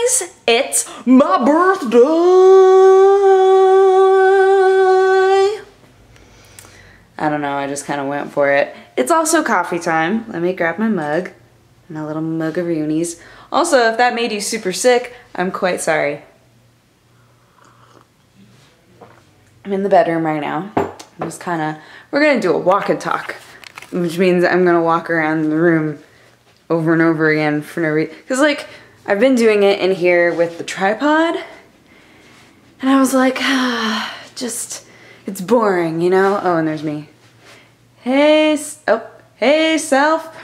guys, it's my birthday! I don't know, I just kind of went for it. It's also coffee time. Let me grab my mug, my little mug of Roonies. Also, if that made you super sick, I'm quite sorry. I'm in the bedroom right now. I'm just we're gonna do a walk and talk, which means I'm gonna walk around the room over and over again for no reason. Cause like, I've been doing it in here with the tripod, and I was like, it's boring, you know? Oh, and there's me. Hey, hey self.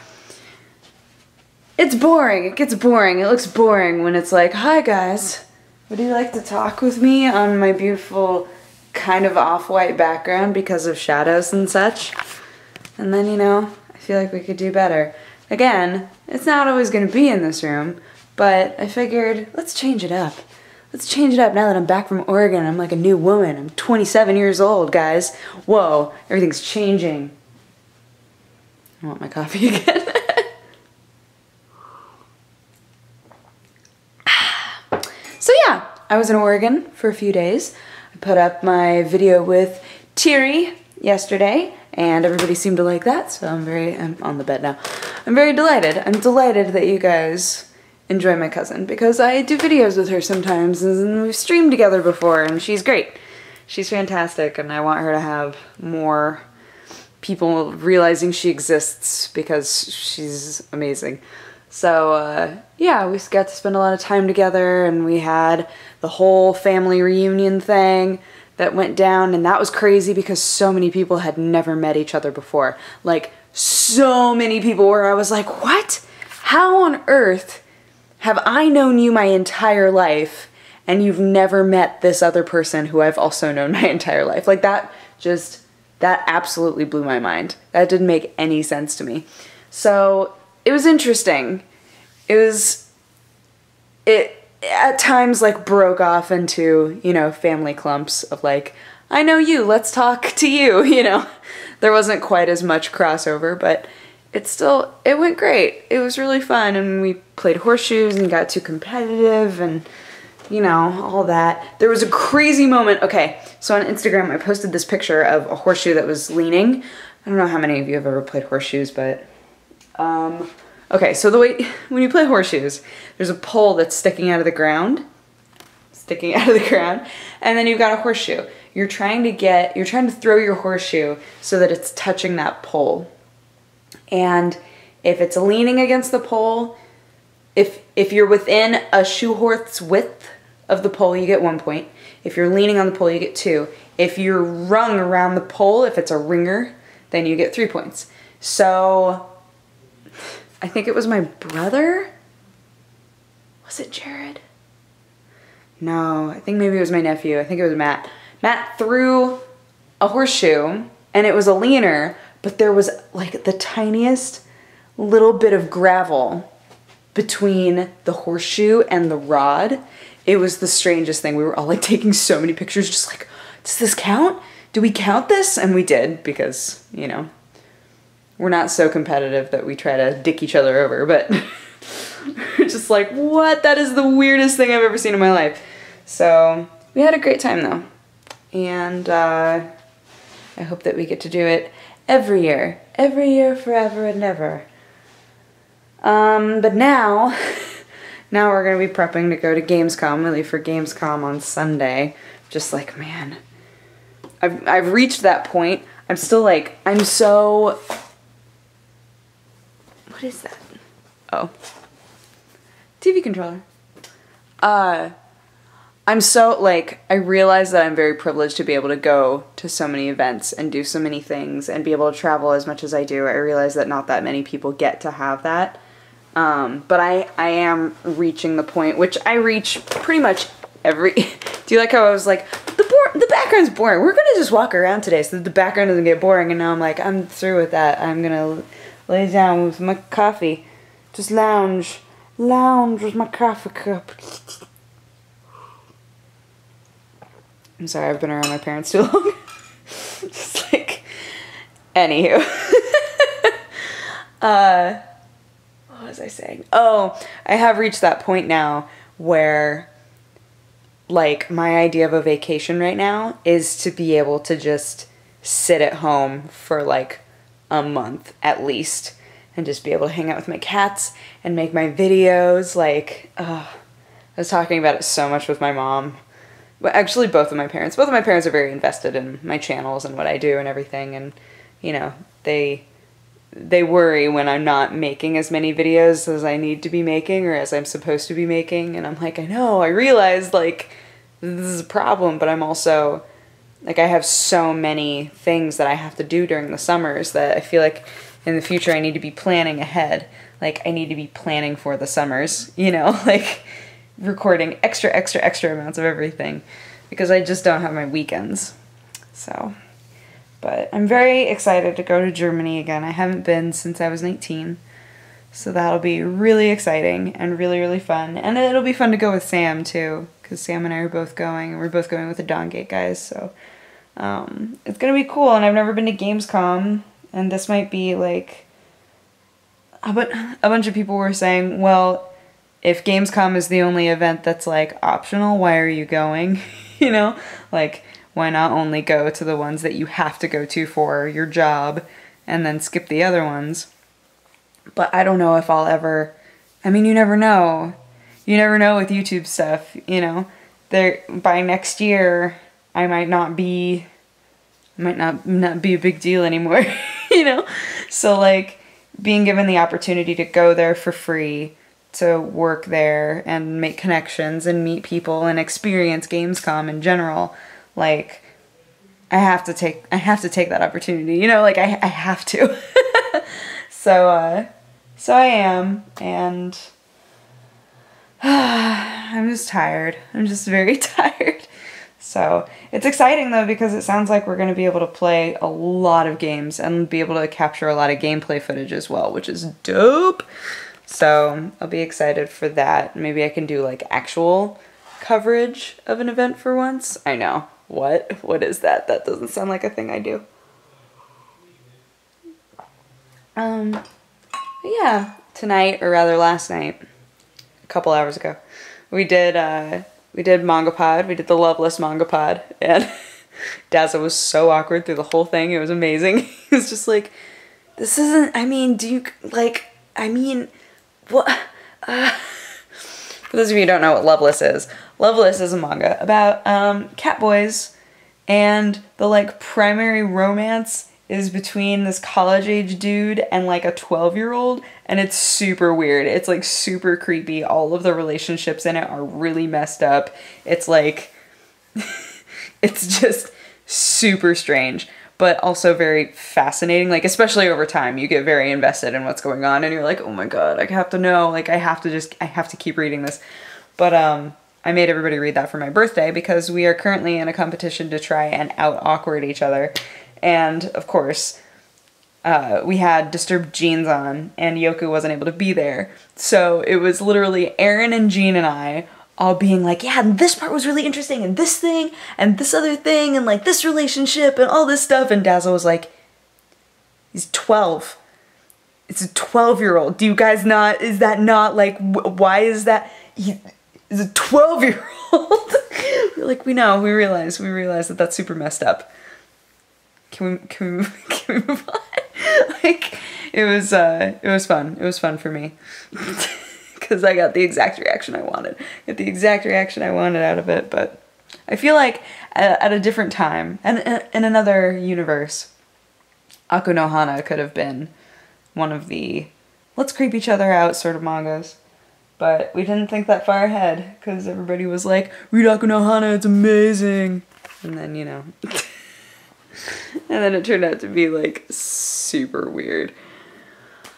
It's boring, it gets boring. It looks boring when it's like, hi guys, would you like to talk with me on my beautiful kind of off-white background because of shadows and such? And then, you know, I feel like we could do better. Again, it's not always gonna be in this room, but I figured, let's change it up. Let's change it up now that I'm back from Oregon. I'm like a new woman. I'm 27 years old, guys. Whoa, everything's changing. I want my coffee again. So yeah, I was in Oregon for a few days. I put up my video with Thierry yesterday, and everybody seemed to like that, so I'm on the bed now. I'm very delighted. I'm delighted that you guys enjoy my cousin, because I do videos with her sometimes, and we've streamed together before, and she's great. She's fantastic, and I want her to have more people realizing she exists, because she's amazing. So, yeah, we got to spend a lot of time together, and we had the whole family reunion thing that went down, and that was crazy because so many people had never met each other before. Like, so many people where I was like, what? How on earth have I known you my entire life and you've never met this other person who I've also known my entire life? Like, that absolutely blew my mind. That didn't make any sense to me. So it was interesting. It at times like broke off into, you know, family clumps of like, I know you, let's talk to you, you know. There wasn't quite as much crossover, but it went great. It was really fun, and we played horseshoes and got too competitive and, you know, all that. There was a crazy moment. Okay, so on Instagram I posted this picture of a horseshoe that was leaning. I don't know how many of you have ever played horseshoes, but okay, so when you play horseshoes, there's a pole that's sticking out of the ground, and then you've got a horseshoe. You're trying to throw your horseshoe so that it's touching that pole. And if it's leaning against the pole, if you're within a shoe horse's width of the pole, you get 1 point. If you're leaning on the pole, you get 2. If you're rung around the pole, if it's a ringer, then you get 3 points. So I think it was my brother. Was it Jared? No, I think maybe it was my nephew. I think it was Matt. Matt threw a horseshoe, and it was a leaner, but there was like the tiniest little bit of gravel between the horseshoe and the rod. It was the strangest thing. We were all like taking so many pictures, just like, does this count? Do we count this? And we did, because, you know, we're not so competitive that we try to dick each other over, but we're just like, what? That is the weirdest thing I've ever seen in my life. So we had a great time though. And I hope that we get to do it every year, forever and ever. But now we're gonna be prepping to go to Gamescom. We leave for Gamescom on Sunday. Just like, man, I've reached that point. I'm still like, I'm so, what is that? Oh, TV controller. I'm so, like, I realize that I'm very privileged to be able to go to so many events and do so many things and be able to travel as much as I do. I realize that not that many people get to have that. But I am reaching the point, which I reach pretty much every, do you like how I was like, the background's boring. We're gonna just walk around today so that the background doesn't get boring, and now I'm like, I'm through with that. I'm gonna lay down with my coffee. Just lounge with my coffee cup. I'm sorry, I've been around my parents too long. Just like, anywho. What was I saying? Oh, I have reached that point now where like my idea of a vacation right now is to be able to just sit at home for like a month at least and just be able to hang out with my cats and make my videos. Like, I was talking about it so much with my mom. But actually both of my parents are very invested in my channels and what I do and everything, and you know, they worry when I'm not making as many videos as I need to be making or as I'm supposed to be making, and I'm like, I know, I realize like this is a problem, but I'm also like, I have so many things that I have to do during the summers that I feel like in the future I need to be planning ahead. Like, I need to be planning for the summers, you know, like recording extra amounts of everything because I just don't have my weekends. So, but I'm very excited to go to Germany again. I haven't been since I was 19. So that'll be really exciting and really, really fun. And it'll be fun to go with Sam too, because Sam and I are both going, and we're both going with the Dawngate guys. So it's going to be cool. And I've never been to Gamescom, and this might be like, but a bunch of people were saying, well, if Gamescom is the only event that's like optional, why are you going? You know, like, why not only go to the ones that you have to go to for your job and then skip the other ones? But I don't know if I'll ever, I mean, you never know. You never know with YouTube stuff, you know. By next year, I might not be a big deal anymore, you know? So, like, being given the opportunity to go there for free, to work there and make connections and meet people and experience Gamescom in general, like, I have to take that opportunity, you know, like, I have to. So I am, and I'm just tired. I'm just very tired. So it's exciting though, because it sounds like we're going to be able to play a lot of games and be able to capture a lot of gameplay footage as well, which is dope. So I'll be excited for that. Maybe I can do like actual coverage of an event for once. I know. What is that? That doesn't sound like a thing I do. But yeah, tonight, or rather last night, a couple hours ago, we did Manga Pod. We did the Loveless Manga Pod, and Dazza was so awkward through the whole thing. It was amazing. He was just like, this isn't, I mean, do you, like, I mean, what? For those of you who don't know what Loveless is a manga about cat boys, and the like primary romance is between this college-age dude and like a 12-year-old, and it's super weird. It's like super creepy. All of the relationships in it are really messed up. It's like, it's just super strange, but also very fascinating. Like, especially over time, you get very invested in what's going on, and you're like, oh my god, I have to know. Like, I have to keep reading this. But I made everybody read that for my birthday because we are currently in a competition to try and out-awkward each other. And, of course, we had Disturbed Jeans on, and Yoku wasn't able to be there. So it was literally Aaron and Jean and I all being like, yeah, and this part was really interesting, and this thing, and this other thing, and, like, this relationship, and all this stuff. And Dazzle was like, he's 12. It's a 12-year-old. Do you guys not, is that not, like, why is that, he's a 12-year-old? Like, we realize that that's super messed up. Can we move on? Like, it was fun. It was fun for me. Because I got the exact reaction I wanted. Out of it, but I feel like at a different time, and in another universe, Aku no Hana could have been one of the let's creep each other out sort of mangas. But we didn't think that far ahead, because everybody was like, read Aku no Hana, it's amazing. And then, you know... And then it turned out to be, like, super weird.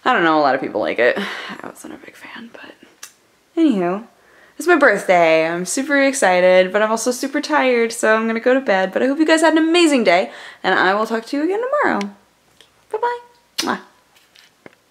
I don't know, a lot of people like it. I wasn't a big fan, but... Anywho, it's my birthday. I'm super excited, but I'm also super tired, so I'm gonna go to bed. But I hope you guys had an amazing day, and I will talk to you again tomorrow. Bye-bye.